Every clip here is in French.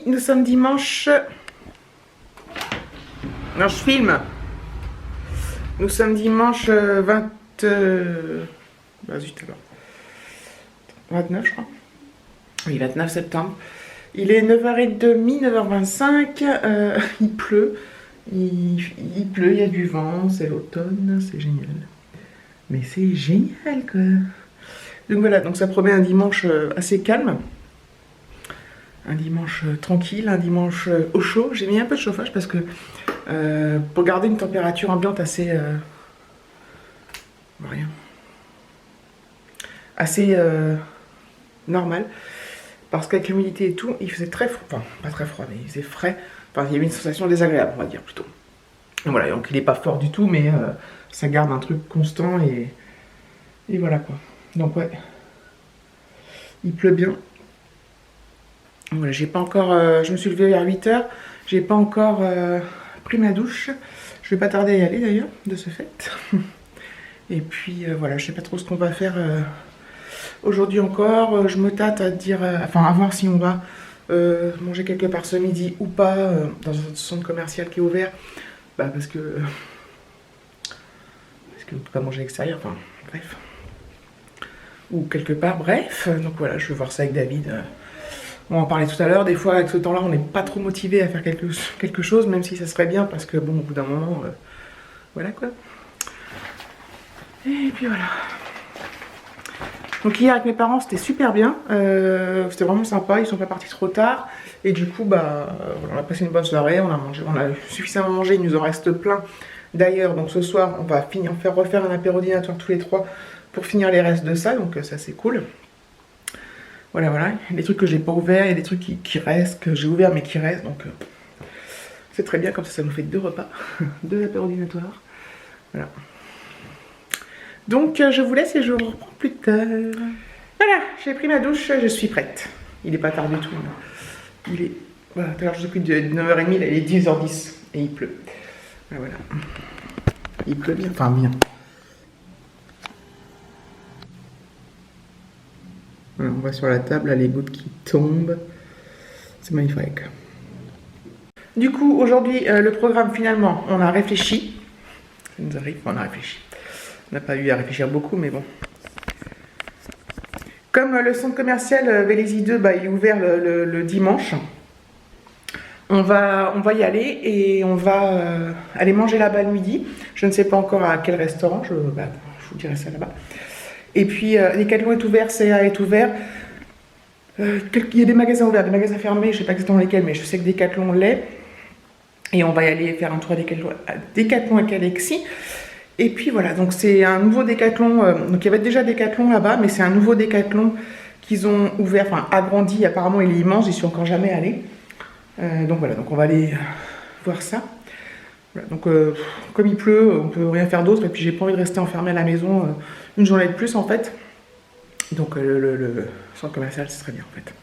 nous sommes dimanche. Non, je filme. Nous sommes dimanche 20... Zut alors. 29, je crois. Oui, 29 septembre. Il est 9h30, 9h25. Il pleut. Il pleut, il y a du vent, c'est l'automne, c'est génial. Mais c'est génial, quoi. Donc voilà, donc ça promet un dimanche assez calme. Un dimanche tranquille, un dimanche au chaud. J'ai mis un peu de chauffage parce que pour garder une température ambiante assez... rien. Assez normale. Parce qu'avec l'humidité et tout, il faisait très froid. Enfin, pas très froid, mais il faisait frais. Enfin, il y avait une sensation désagréable, on va dire plutôt. Et voilà, donc il n'est pas fort du tout, mais ça garde un truc constant et voilà quoi. Donc ouais, il pleut bien. Voilà, j'ai pas encore, je me suis levée vers 8h, j'ai pas encore pris ma douche. Je vais pas tarder à y aller d'ailleurs, de ce fait. Et puis voilà, je sais pas trop ce qu'on va faire aujourd'hui encore. Je me tâte à dire, enfin à voir si on va manger quelque part ce midi ou pas dans un centre commercial qui est ouvert. Bah parce que on peut pas manger à l'extérieur, enfin bref. Ou quelque part, bref. Donc voilà, je vais voir ça avec David. On en parlait tout à l'heure, des fois avec ce temps-là on n'est pas trop motivé à faire quelque chose, même si ça serait bien parce que bon au bout d'un moment, voilà quoi. Et puis voilà. Donc hier avec mes parents c'était super bien, c'était vraiment sympa, ils sont pas partis trop tard. Et du coup bah voilà, on a passé une bonne soirée, on a suffisamment mangé, il nous en reste plein. D'ailleurs donc ce soir on va refaire un apéro dînatoire tous les trois pour finir les restes de ça, donc ça c'est cool. Voilà, voilà, il y a des trucs que j'ai pas ouverts, il y a des trucs qui restent, que j'ai ouverts mais qui restent, donc c'est très bien, comme ça nous fait 2 repas, 2 apéros dînatoires. Voilà. Donc je vous laisse et je vous reprends plus tard. Voilà, j'ai pris ma douche, je suis prête. Il est pas tard du tout. Il est... Voilà, tout à l'heure je suis de 9h30, là il est 10h10 et il pleut. Voilà. Il pleut bien, enfin bien. Voilà, on va sur la table, là, les gouttes qui tombent. C'est magnifique. Du coup, aujourd'hui, le programme, finalement, on a réfléchi. Ça nous arrive, on a réfléchi. On n'a pas eu à réfléchir beaucoup, mais bon. Comme le centre commercial Vélizy 2, bah, il est ouvert le dimanche, on va y aller et on va aller manger là-bas le midi. Je ne sais pas encore à quel restaurant, je vous dirai ça là-bas. Et puis, Decathlon est ouvert, CA est ouvert. Il y a des magasins ouverts, des magasins fermés, je ne sais pas exactement lesquels, mais je sais que Decathlon l'est. Et on va y aller faire un tour à Decathlon avec Alexis. Et puis voilà, donc c'est un nouveau Decathlon. Donc il y avait déjà Decathlon là-bas, mais c'est un nouveau Decathlon qu'ils ont ouvert, enfin agrandi. Apparemment, il est immense, j'y suis encore jamais allée. Donc voilà, donc on va aller voir ça. Voilà, donc comme il pleut, on peut rien faire d'autre et puis j'ai pas envie de rester enfermée à la maison une journée de plus en fait. Donc le centre commercial ce serait bien en fait.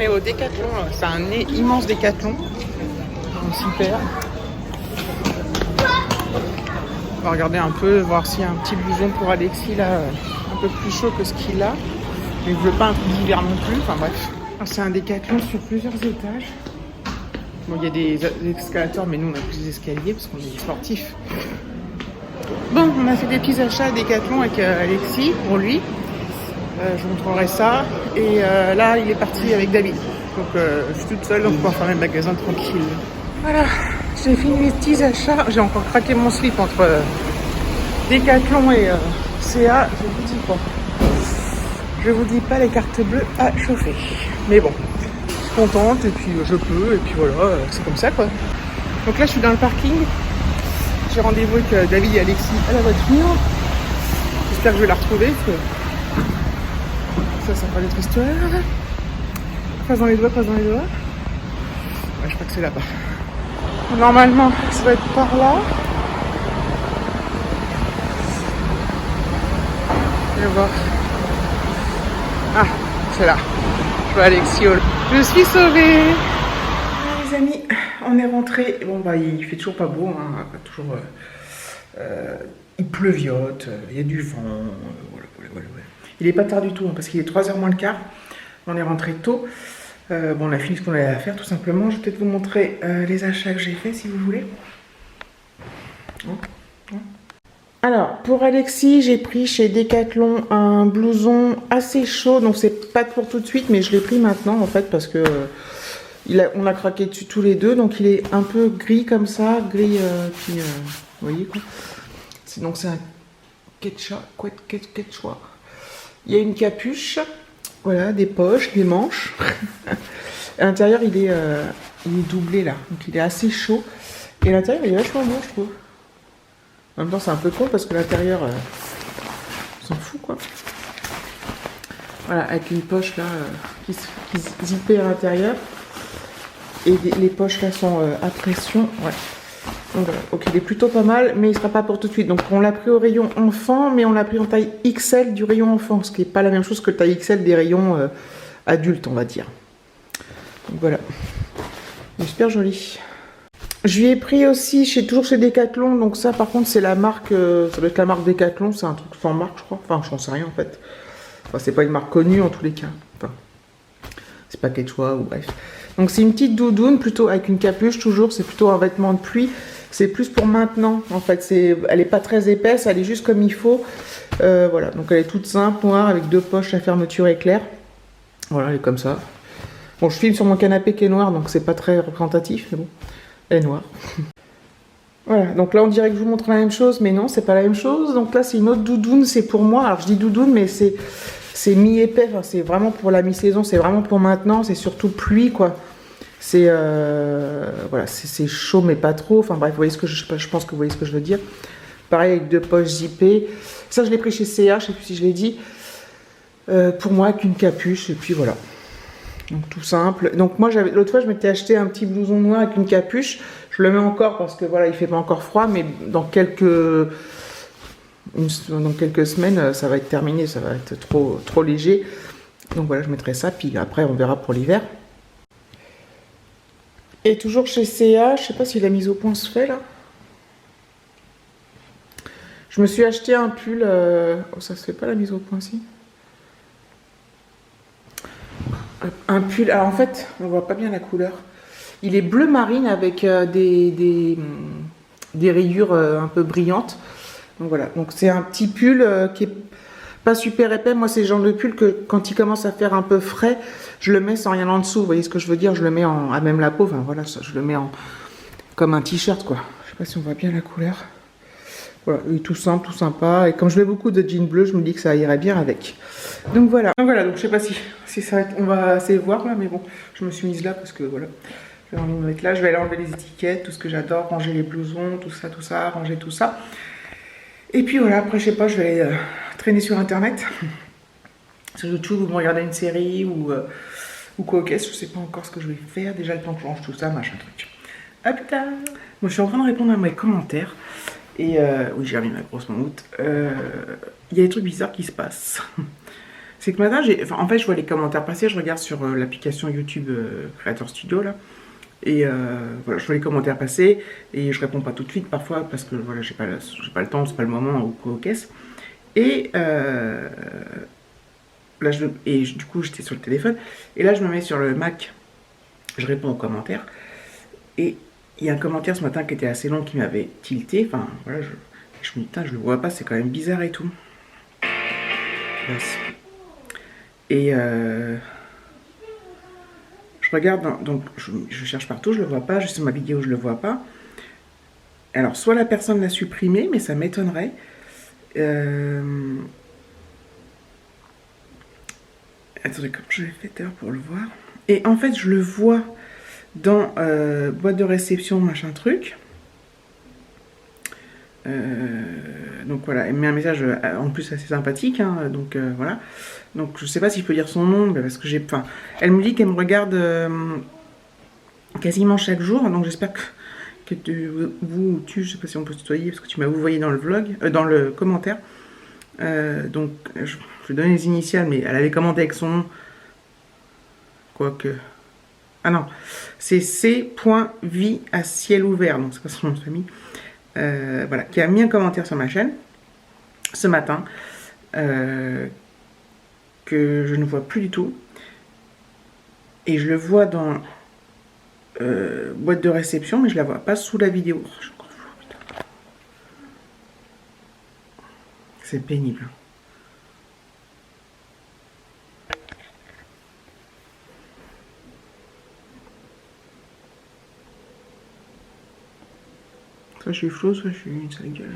est au Décathlon, c'est un immense Décathlon. Donc super. On va regarder un peu, voir s'il y a un petit blouson pour Alexis là, un peu plus chaud que ce qu'il a. Mais je veux pas un truc d'hiver non plus, enfin bref. C'est un Décathlon sur plusieurs étages. Bon, il y a des escalators, mais nous on a plus d'escaliers parce qu'on est sportifs. Bon, on a fait des petits achats à Décathlon avec Alexis, pour lui. Je vous montrerai ça. Et là, il est parti avec David. Donc je suis toute seule, donc on va faire le magasin tranquille. Voilà, j'ai fini mes petits achats. J'ai encore craqué mon slip entre Décathlon et CA. Je vous dis pas. Je vous dis pas les cartes bleues à chauffer. Mais bon, je suis contente et puis je peux. Et puis voilà, c'est comme ça quoi. Donc là, je suis dans le parking. J'ai rendez-vous avec David et Alexis à la voiture. J'espère que je vais la retrouver. Ça va être histoire. Passe dans les doigts, passe dans les doigts. Ouais, je crois que c'est là-bas. Normalement, ça va être par là. Je vais voir. Ah, c'est là. Je vois Alexis. Je suis sauvée. Les amis, on est rentrés. Bon, bah, il fait toujours pas beau. Hein. Toujours. Il pleuviote. Il y a du vent. Voilà. Il est pas tard du tout, hein, parce qu'il est 3h moins le quart. On est rentré tôt. Bon, on a fini ce qu'on avait à faire, tout simplement. Je vais peut-être vous montrer les achats que j'ai fait, si vous voulez. Alors, pour Alexis, j'ai pris chez Decathlon un blouson assez chaud. Donc, c'est pas pour tout de suite, mais je l'ai pris maintenant, en fait, parce que on a craqué dessus tous les deux. Donc, il est un peu gris comme ça. Gris, puis, vous voyez, quoi. Donc, c'est un quechua. Il y a une capuche. Voilà, des poches, des manches. À l'intérieur, il est doublé là. Donc, il est assez chaud. Et à l'intérieur, il est vachement beau, je trouve. En même temps, c'est un peu con parce que l'intérieur, on s'en fout, quoi. Voilà, avec une poche là qui zippée à l'intérieur. Et les poches là sont à pression. Ouais. Donc voilà. Donc, il est plutôt pas mal, mais il sera pas pour tout de suite. Donc, on l'a pris au rayon enfant, mais on l'a pris en taille XL du rayon enfant, ce qui n'est pas la même chose que taille XL des rayons adultes, on va dire. Donc voilà. Il est super joli. Je lui ai pris aussi, toujours chez Decathlon, donc ça par contre c'est la marque, ça doit être la marque Decathlon, c'est un truc sans marque je crois, enfin j'en sais rien en fait. Enfin c'est pas une marque connue en tous les cas, enfin c'est pas Quechua ou bref. Donc c'est une petite doudoune plutôt avec une capuche toujours, c'est plutôt un vêtement de pluie, c'est plus pour maintenant en fait, elle est pas très épaisse, elle est juste comme il faut, voilà, donc elle est toute simple, noire avec deux poches à fermeture éclair, voilà elle est comme ça. Bon je filme sur mon canapé qui est noir donc c'est pas très représentatif mais bon. Elle est noire. Voilà, donc là on dirait que je vous montre la même chose, mais non, c'est pas la même chose. Donc là c'est une autre doudoune, c'est pour moi. Alors je dis doudoune, mais c'est mi-épais, enfin, c'est vraiment pour la mi-saison, c'est vraiment pour maintenant, c'est surtout pluie quoi. C'est voilà, c'est chaud mais pas trop. Enfin bref, vous voyez ce que je pense que vous voyez ce que je veux dire. Pareil avec deux poches zippées. Ça je l'ai pris chez CA, je sais plus si je l'ai dit. Pour moi avec une capuche et puis voilà. Donc tout simple. Donc moi l'autre fois je m'étais acheté un petit blouson noir avec une capuche. Je le mets encore parce que voilà il fait pas encore froid, mais dans quelques semaines ça va être terminé, ça va être trop léger. Donc voilà je mettrai ça, puis après on verra pour l'hiver. Et toujours chez CA, je sais pas si la mise au point se fait là. Je me suis acheté un pull. Oh ça se fait pas la mise au point si. Un pull, alors en fait, on voit pas bien la couleur. Il est bleu marine avec des rayures un peu brillantes. Donc voilà, donc c'est un petit pull qui est pas super épais. Moi, c'est le genre de pull que quand il commence à faire un peu frais, je le mets sans rien en dessous. Vous voyez ce que je veux dire? Je le mets à même la peau. Enfin voilà, je le mets comme un t-shirt quoi. Je sais pas si on voit bien la couleur. Voilà, il est tout simple, tout sympa. Et comme je mets beaucoup de jeans bleus, je me dis que ça irait bien avec. Donc voilà. Donc je sais pas si ça va être, on va assez voir là, mais bon, je me suis mise là parce que voilà. J'ai envie de me mettre là. Je vais aller enlever les étiquettes, tout ce que j'adore, ranger les blousons, tout ça, ranger tout ça. Et puis voilà, après je sais pas, je vais aller traîner sur internet. Sur YouTube, ou me regarder une série ou quoi que ce, je sais pas encore ce que je vais faire. Déjà le temps que je range tout ça, machin truc. À plus tard. Moi je suis en train de répondre à mes commentaires. Et oui, j'ai remis ma grosse mammouth. Il y a des trucs bizarres qui se passent. C'est que ce matin, en fait, je vois les commentaires passer, je regarde sur l'application YouTube Creator Studio, là. Et voilà, je vois les commentaires passer et je réponds pas tout de suite parfois parce que voilà, j'ai pas le temps, c'est pas le moment ou quoi aux caisses. Et là, du coup, j'étais sur le téléphone et là, je me mets sur le Mac, je réponds aux commentaires et il y a un commentaire ce matin qui était assez long qui m'avait tilté. Enfin, voilà, je me dis, putain, je le vois pas, c'est quand même bizarre et tout. Et je regarde, donc je cherche partout, je le vois pas, juste sur ma vidéo, je le vois pas. Alors, soit la personne l'a supprimé, mais ça m'étonnerait. Attendez, comment je l'ai fait d'ailleurs pour le voir? Et en fait, je le vois dans boîte de réception, machin truc. Donc voilà, elle met un message en plus assez sympathique, hein, donc voilà. Donc je sais pas si je peux dire son nom, parce que enfin, elle me dit qu'elle me regarde quasiment chaque jour, donc j'espère que tu, je sais pas si on peut se tutoyer, parce que tu m'as vouvoyé dans le vlog, dans le commentaire. Donc je vais donner les initiales, mais elle avait commenté avec son nom. Quoique. Ah non, c'est c.vie à ciel ouvert, donc c'est pas son nom de famille. Voilà, qui a mis un commentaire sur ma chaîne ce matin que je ne vois plus du tout. Et je le vois dans boîte de réception, mais je la vois pas sous la vidéo. Oh, c'est pénible. Soit je suis flou, soit je suis une sale gueule.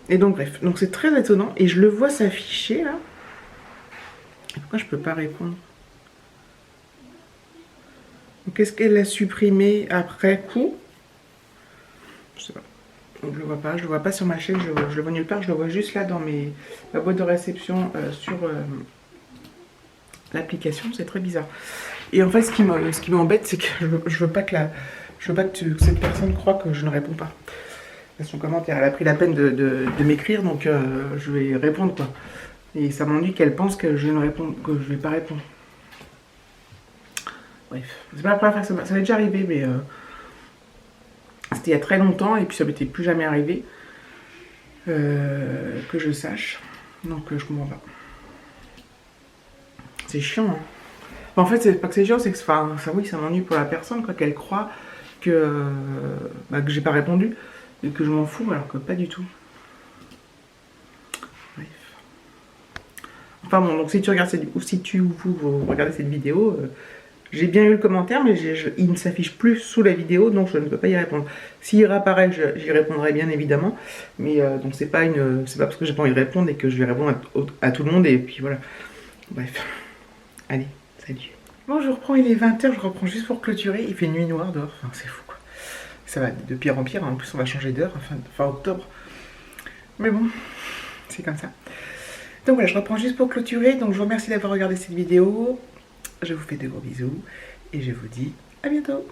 Et donc bref, donc c'est très étonnant. Et je le vois s'afficher là. Et pourquoi je peux pas répondre? Donc est-ce qu'elle l'a supprimé après coup? Je sais pas. Donc je le vois pas sur ma chaîne, je le vois nulle part, je le vois juste là dans ma boîte de réception sur l'application, c'est très bizarre. Et en fait ce qui m'embête, c'est que je veux pas que cette personne croie que je ne réponds pas à son commentaire. Elle a pris la peine de m'écrire, donc je vais répondre quoi. Et ça m'ennuie qu'elle pense que je vais pas répondre. Bref, c'est pas la première fois que ça m'est déjà arrivé, mais c'était il y a très longtemps et puis ça m'était plus jamais arrivé que je sache. Donc je comprends pas. C'est chiant, hein. En fait, c'est pas que c'est chiant, c'est que ça m'ennuie pour la personne, quoi, qu'elle croit que j'ai pas répondu et que je m'en fous, alors que pas du tout. Bref. Enfin bon, donc si tu regardes vous regardez cette vidéo, j'ai bien eu le commentaire, mais il ne s'affiche plus sous la vidéo, donc je ne peux pas y répondre. S'il réapparaît, j'y répondrai bien évidemment, mais donc c'est pas parce que j'ai pas envie de répondre et que je vais répondre à tout le monde, et puis voilà. Bref. Allez, salut. Bon, je reprends, il est 20h, je reprends juste pour clôturer, il fait nuit noire dehors, enfin c'est fou quoi. Ça va de pire en pire, en plus on va changer d'heure, fin octobre. Mais bon, c'est comme ça. Donc voilà, je reprends juste pour clôturer, donc je vous remercie d'avoir regardé cette vidéo. Je vous fais de gros bisous et je vous dis à bientôt.